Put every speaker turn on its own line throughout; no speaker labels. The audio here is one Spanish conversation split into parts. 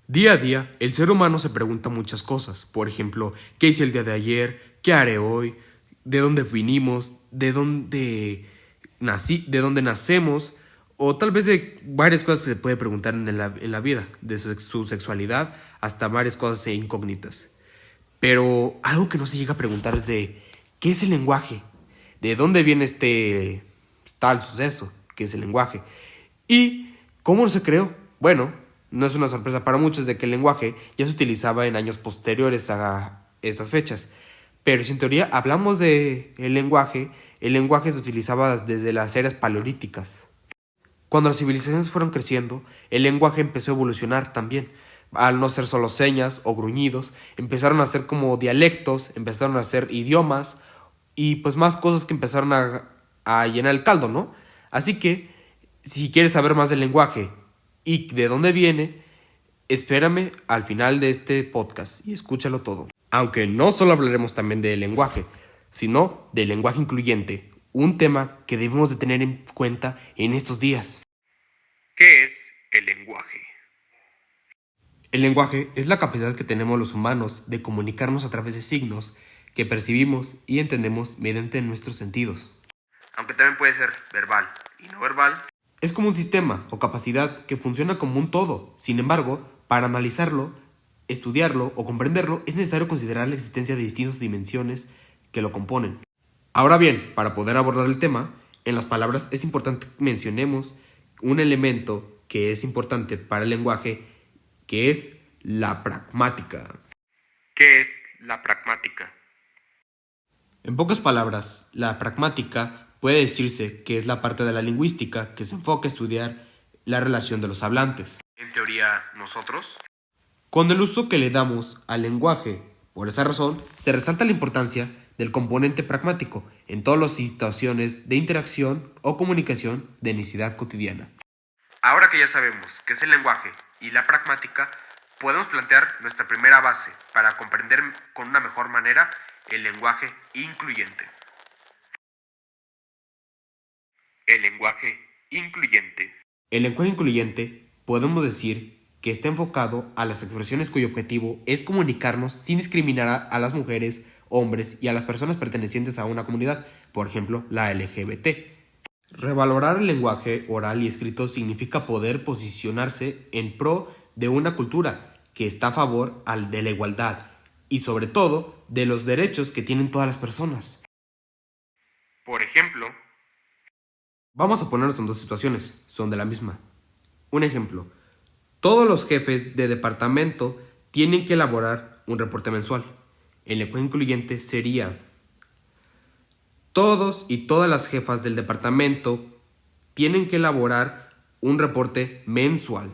Día a día, el ser humano se pregunta muchas cosas. Por ejemplo, ¿qué hice el día de ayer? ¿Qué haré hoy? ¿De dónde vinimos? ¿De dónde nacemos? O tal vez de varias cosas que se puede preguntar en la vida, de su sexualidad hasta varias cosas incógnitas. Pero algo que no se llega a preguntar es de ¿qué es el lenguaje? ¿De dónde viene este tal suceso? ¿Qué es el lenguaje? ¿Y cómo se creó? Bueno, no es una sorpresa para muchos de que el lenguaje ya se utilizaba en años posteriores a estas fechas. Pero si en teoría hablamos de el lenguaje se utilizaba desde las eras paleolíticas. Cuando las civilizaciones fueron creciendo, el lenguaje empezó a evolucionar también. Al no ser solo señas o gruñidos, empezaron a ser como dialectos, empezaron a ser idiomas y pues más cosas que empezaron a llenar el caldo, ¿no? Así que, si quieres saber más del lenguaje y de dónde viene, espérame al final de este podcast y escúchalo todo. Aunque no solo hablaremos también del lenguaje, sino del lenguaje incluyente, un tema que debemos de tener en cuenta en estos días. ¿Qué es el lenguaje? El lenguaje es la capacidad que tenemos los humanos de comunicarnos a través de signos que percibimos y entendemos mediante nuestros sentidos. Aunque también puede ser verbal y no verbal. Es como un sistema o capacidad que funciona como un todo. Sin embargo, para analizarlo, estudiarlo o comprenderlo es necesario considerar la existencia de distintas dimensiones que lo componen. Ahora bien, para poder abordar el tema, en las palabras es importante que mencionemos un elemento que es importante para el lenguaje, que es la pragmática. ¿Qué es la pragmática? En pocas palabras, la pragmática puede decirse que es la parte de la lingüística que se enfoca a estudiar la relación de los hablantes. En teoría, nosotros. Con el uso que le damos al lenguaje. Por esa razón, se resalta la importancia del componente pragmático en todas las situaciones de interacción o comunicación de necesidad cotidiana. Ahora que ya sabemos qué es el lenguaje y la pragmática, podemos plantear nuestra primera base para comprender con una mejor manera el lenguaje incluyente. El lenguaje incluyente. El lenguaje incluyente podemos decir que está enfocado a las expresiones cuyo objetivo es comunicarnos sin discriminar a las mujeres, hombres y a las personas pertenecientes a una comunidad, por ejemplo, la LGBT. Revalorar el lenguaje oral y escrito significa poder posicionarse en pro de una cultura que está a favor de la igualdad y sobre todo de los derechos que tienen todas las personas. Por ejemplo, vamos a ponernos en dos situaciones, son de la misma. Un ejemplo, todos los jefes de departamento tienen que elaborar un reporte mensual. El lenguaje incluyente sería: todos y todas las jefas del departamento tienen que elaborar un reporte mensual.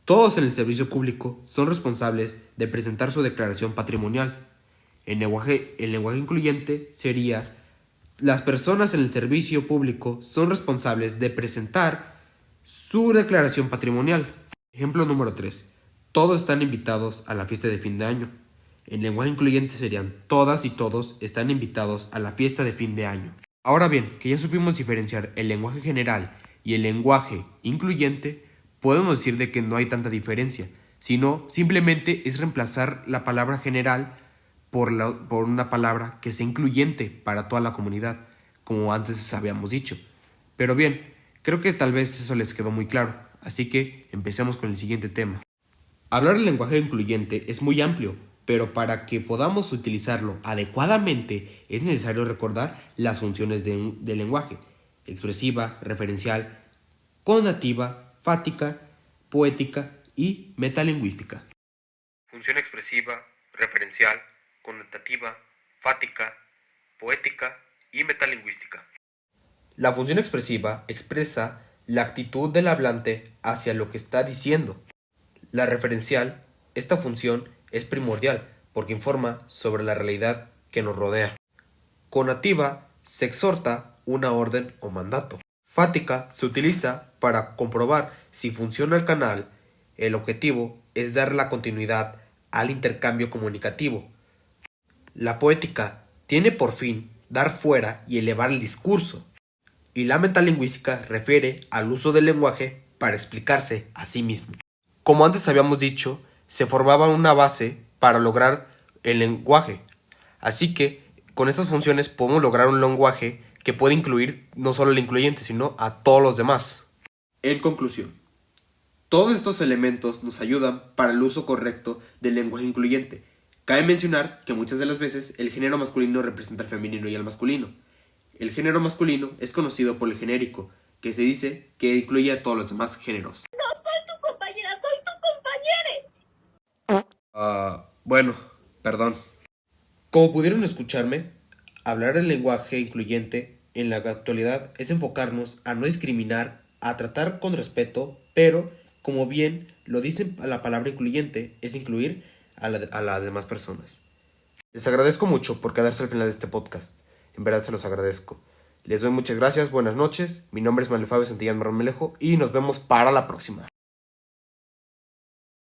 Todos en el servicio público son responsables de presentar su declaración patrimonial. El lenguaje incluyente sería: las personas en el servicio público son responsables de presentar su declaración patrimonial. Ejemplo número 3. Todos están invitados a la fiesta de fin de año. El lenguaje incluyente serían: todas y todos están invitados a la fiesta de fin de año. Ahora bien, que ya supimos diferenciar el lenguaje general y el lenguaje incluyente, podemos decir de que no hay tanta diferencia, sino simplemente es reemplazar la palabra general por una palabra que sea incluyente para toda la comunidad, como antes habíamos dicho. Pero bien, creo que tal vez eso les quedó muy claro, así que empecemos con el siguiente tema. Hablar del lenguaje incluyente es muy amplio, pero para que podamos utilizarlo adecuadamente es necesario recordar las funciones del lenguaje: expresiva, referencial, connativa, fática, poética y metalingüística. Función expresiva, referencial, connotativa, fática, poética y metalingüística. La función expresiva expresa la actitud del hablante hacia lo que está diciendo. La referencial, esta función es primordial porque informa sobre la realidad que nos rodea. Connativa, se exhorta una orden o mandato. Fática se utiliza para comprobar si funciona el canal. El objetivo es dar la continuidad al intercambio comunicativo. La poética tiene por fin dar fuera y elevar el discurso. Y la metalingüística refiere al uso del lenguaje para explicarse a sí mismo. Como antes habíamos dicho, se formaba una base para lograr el lenguaje. Así que con estas funciones podemos lograr un lenguaje que puede incluir no solo al incluyente, sino a todos los demás. En conclusión, todos estos elementos nos ayudan para el uso correcto del lenguaje incluyente. Cabe mencionar que muchas de las veces el género masculino representa al femenino y al masculino. El género masculino es conocido por el genérico, que se dice que incluye a todos los demás géneros.
No soy tu compañera, soy tu compañere.
Bueno, perdón. Como pudieron escucharme, hablar el lenguaje incluyente en la actualidad es enfocarnos a no discriminar, a tratar con respeto, pero, como bien lo dice la palabra incluyente, es incluir a las demás personas. Les agradezco mucho por quedarse al final de este podcast. En verdad se los agradezco. Les doy muchas gracias, buenas noches. Mi nombre es Manuel Fabio Santillán Marrón Melejo y nos vemos para la próxima.